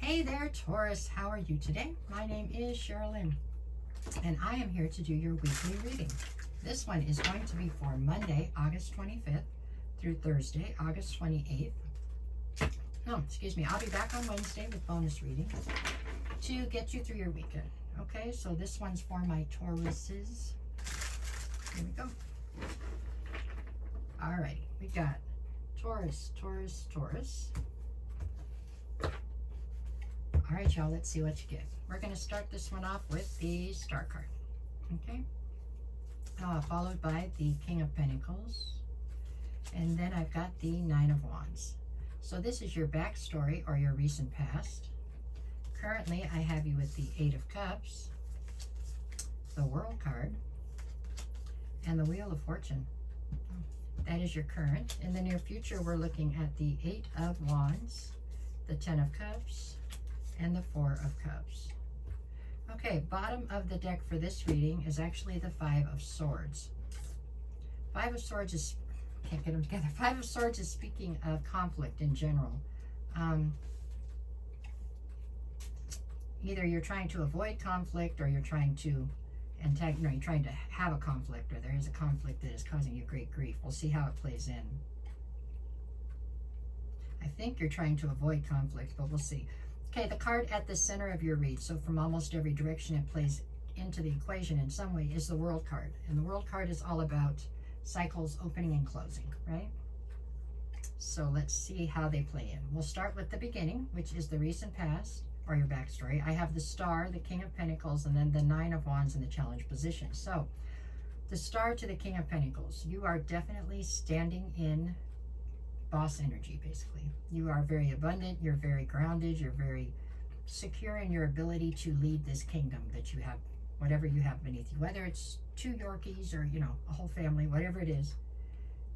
Hey there, Taurus. How are you today? My name is Sherilyn, and I am here to do your weekly reading. This one is going to be for Monday, August 25th through Thursday, August 28th. No, excuse me. I'll be back on Wednesday with bonus reading to get you through your weekend. Okay, so this one's for my Tauruses. Here we go. Alrighty, we got Taurus, Taurus, Taurus. All right, y'all, let's see what you get. We're going to start this one off with the Star card, okay? Followed by the King of Pentacles. And then I've got the Nine of Wands. So this is your backstory or your recent past. Currently, I have you with the Eight of Cups, the World card, and the Wheel of Fortune. That is your current. In the near future, we're looking at the Eight of Wands, the Ten of Cups, and the Four of Cups. Okay, bottom of the deck for this reading is actually the Five of Swords. Five of Swords is, can't get them together. Five of Swords is speaking of conflict in general. Either you're trying to avoid conflict, or you're trying to you're trying to have a conflict, or there is a conflict that is causing you great grief. We'll see how it plays in. I think you're trying to avoid conflict, but we'll see. Okay, the card at the center of your read, so from almost every direction it plays into the equation in some way, is the World card. And the World card is all about cycles opening and closing, right? So let's see how they play in. We'll start with the beginning, which is the recent past, or your backstory. I have the Star, the King of Pentacles, and then the Nine of Wands in the challenge position. So the Star to the King of Pentacles, you are definitely standing in boss energy, basically. You are very abundant, you're very grounded, you're very secure in your ability to lead this kingdom that you have, whatever you have beneath you, whether it's two Yorkies or, you know, a whole family, whatever it is,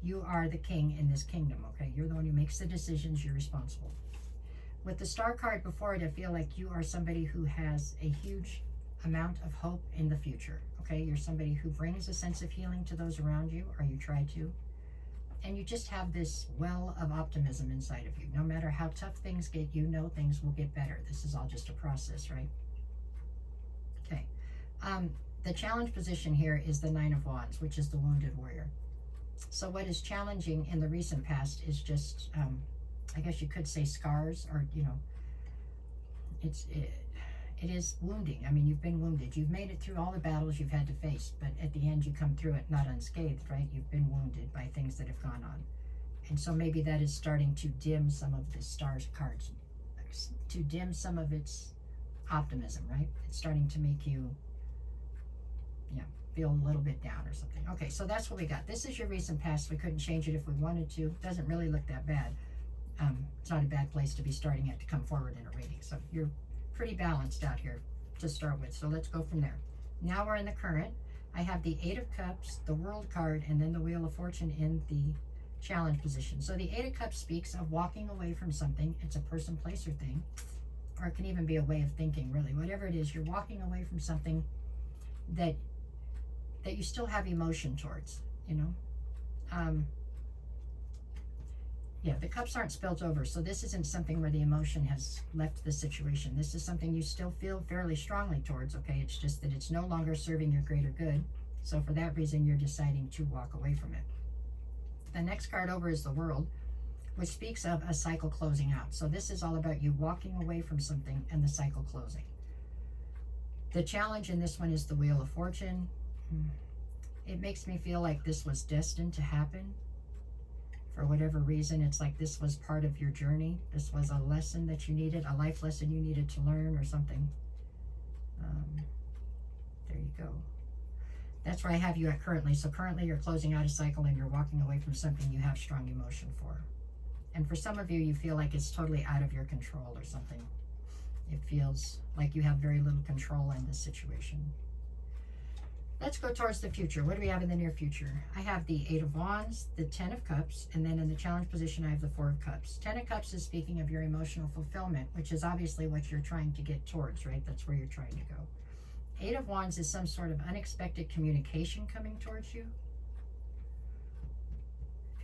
you are the king in this kingdom, okay? You're the one who makes the decisions, you're responsible. With the Star card before it, I feel like you are somebody who has a huge amount of hope in the future, okay? You're somebody who brings a sense of healing to those around you, or you try to. And you just have this well of optimism inside of you. No matter how tough things get, you know things will get better. This is all just a process, right? Okay. The challenge position here is the Nine of Wands, which is the Wounded Warrior. So what is challenging in the recent past is just, I guess you could say scars, or, you know, it is wounding. I mean, you've been wounded. You've made it through all the battles you've had to face, but at the end you come through it not unscathed, right? You've been wounded by things that have gone on. And so maybe that is starting to dim some of the Stars cards, to dim some of its optimism, right? It's starting to make you, yeah, feel a little bit down or something. Okay, so that's what we got. This is your recent past. We couldn't change it if we wanted to. It doesn't really look that bad. It's not a bad place to be starting at to come forward in a reading. So you're pretty balanced out here to start with. So let's go from there. Now we're in the current. I have the Eight of Cups, the World card, and then the Wheel of Fortune in the challenge position. So the Eight of Cups speaks of walking away from something. It's a person, place, or thing. Or it can even be a way of thinking, really. Whatever it is, you're walking away from something that you still have emotion towards, you know. Yeah, the cups aren't spilt over, so this isn't something where the emotion has left the situation. This is something you still feel fairly strongly towards, okay? It's just that it's no longer serving your greater good. So for that reason, you're deciding to walk away from it. The next card over is the World, which speaks of a cycle closing out. So this is all about you walking away from something and the cycle closing. The challenge in this one is the Wheel of Fortune. It makes me feel like this was destined to happen. For whatever reason, it's like this was part of your journey. This was a lesson that you needed, a life lesson you needed to learn or something. There you go. That's where I have you at currently. So currently you're closing out a cycle and you're walking away from something you have strong emotion for. And for some of you, you feel like it's totally out of your control or something. It feels like you have very little control in this situation. Let's go towards the future. What do we have in the near future? I have the Eight of Wands, the Ten of Cups, and then in the challenge position, I have the Four of Cups. Ten of Cups is speaking of your emotional fulfillment, which is obviously what you're trying to get towards, right? That's where you're trying to go. Eight of Wands is some sort of unexpected communication coming towards you.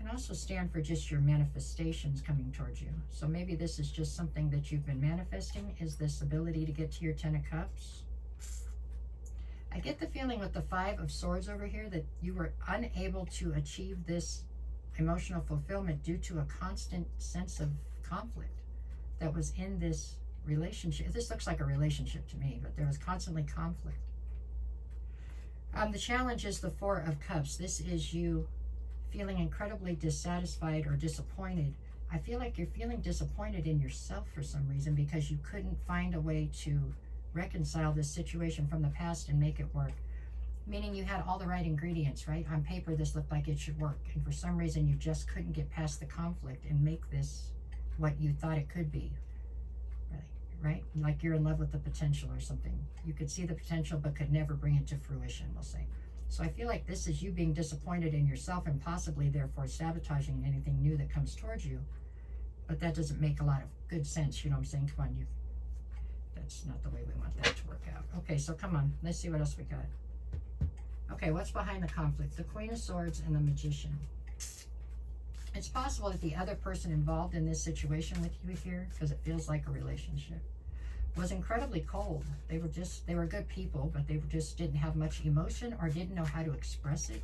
can also stand for just your manifestations coming towards you. So maybe this is just something that you've been manifesting, is this ability to get to your 10 of Cups. I get the feeling with the 5 of Swords over here that you were unable to achieve this emotional fulfillment due to a constant sense of conflict that was in this relationship. This looks like a relationship to me, but there was constantly conflict. The challenge is the 4 of Cups. This is you feeling incredibly dissatisfied or disappointed. I feel like you're feeling disappointed in yourself for some reason because you couldn't find a way to reconcile this situation from the past and make it work. Meaning you had all the right ingredients, right? On paper, this looked like it should work. And for some reason, you just couldn't get past the conflict and make this what you thought it could be. Right? Like you're in love with the potential or something. You could see the potential but could never bring it to fruition, we'll say. So I feel like this is you being disappointed in yourself and possibly therefore sabotaging anything new that comes towards you. But that doesn't make a lot of good sense, you know what I'm saying? Come on, that's not the way we want that to work out. Okay, so come on, let's see what else we got. Okay, what's behind the conflict? The Queen of Swords and the Magician. It's possible that the other person involved in this situation with you here, because it feels like a relationship, was incredibly cold. They were good people, but they just didn't have much emotion or didn't know how to express it.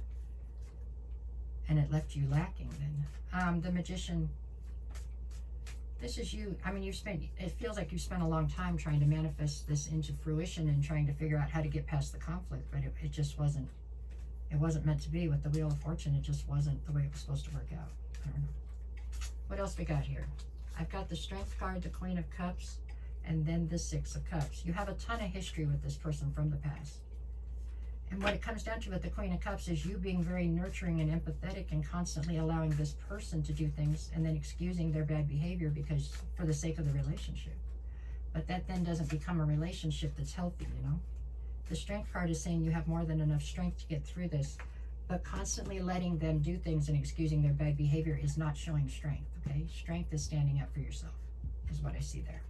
And it left you lacking then. The Magician, this is you. I mean, it feels like you spent a long time trying to manifest this into fruition and trying to figure out how to get past the conflict, but it just wasn't, it wasn't meant to be. With the Wheel of Fortune, it just wasn't the way it was supposed to work out. I don't know. What else we got here? I've got the Strength card, the Queen of Cups, and then the 6 of Cups. You have a ton of history with this person from the past. And what it comes down to with the Queen of Cups is you being very nurturing and empathetic and constantly allowing this person to do things and then excusing their bad behavior because for the sake of the relationship. But that then doesn't become a relationship that's healthy, you know? The Strength card is saying you have more than enough strength to get through this, but constantly letting them do things and excusing their bad behavior is not showing strength, okay? Strength is standing up for yourself, is what I see there.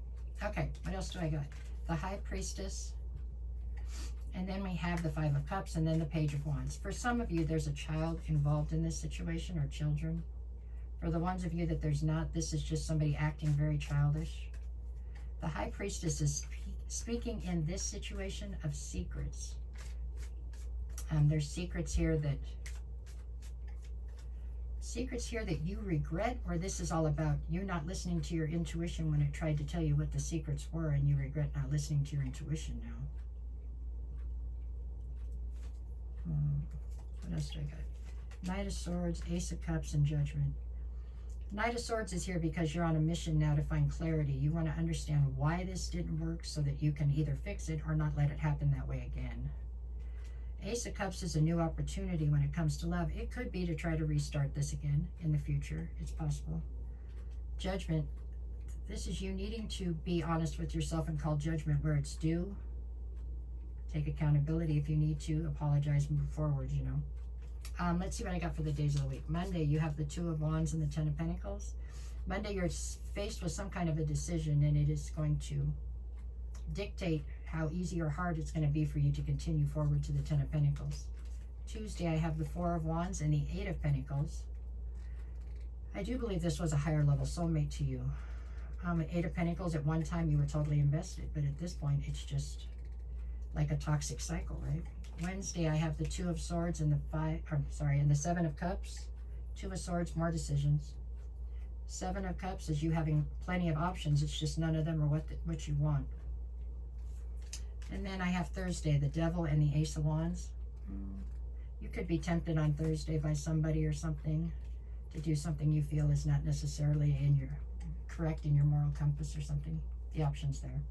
Okay, what else do I got? The High Priestess, and then we have the 5 of Cups, and then the Page of Wands. For some of you, there's a child involved in this situation, or children. For the ones of you that there's not, this is just somebody acting very childish. The High Priestess is speaking in this situation of secrets. There's secrets here that you regret, or this is all about you not listening to your intuition when it tried to tell you what the secrets were, and you regret not listening to your intuition now. What else do I got? Knight of Swords, Ace of Cups, and Judgment. Knight of Swords is here because you're on a mission now to find clarity. You want to understand why this didn't work so that you can either fix it or not let it happen that way again. Ace of Cups is a new opportunity when it comes to love. It could be to try to restart this again in the future. It's possible. Judgment. This is you needing to be honest with yourself and call judgment where it's due. Take accountability if you need to. Apologize, move forward, you know. Let's see what I got for the days of the week. Monday, you have the 2 of Wands and the 10 of Pentacles. Monday, you're faced with some kind of a decision, and it is going to dictate how easy or hard it's going to be for you to continue forward to the 10 of Pentacles. Tuesday, I have the 4 of Wands and the 8 of Pentacles. I do believe this was a higher level soulmate to you. 8 of Pentacles, at one time you were totally invested, but at this point it's just like a toxic cycle, right? Wednesday, I have the 2 of Swords and the 7 of Cups. 2 of Swords, more decisions. 7 of Cups is you having plenty of options. It's just none of them are what you want. And then I have Thursday, the Devil and the Ace of Wands. You could be tempted on Thursday by somebody or something to do something you feel is not necessarily correct in your moral compass or something. The option's there.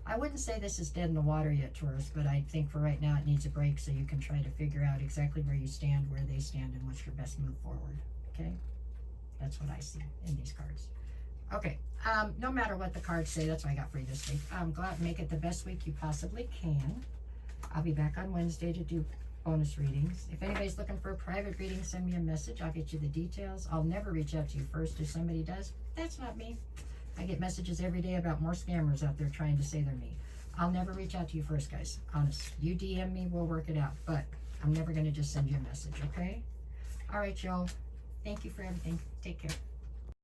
I wouldn't say this is dead in the water yet, Taurus, but I think for right now it needs a break so you can try to figure out exactly where you stand, where they stand, and what's your best move forward, okay? That's what I see in these cards. Okay, no matter what the cards say, that's what I got for you this week. Go out and make it the best week you possibly can. I'll be back on Wednesday to do bonus readings. If anybody's looking for a private reading, send me a message. I'll get you the details. I'll never reach out to you first. If somebody does, that's not me. I get messages every day about more scammers out there trying to say they're me. I'll never reach out to you first, guys. Honest. You DM me, we'll work it out. But I'm never going to just send you a message, okay? All right, y'all. Thank you for everything. Take care.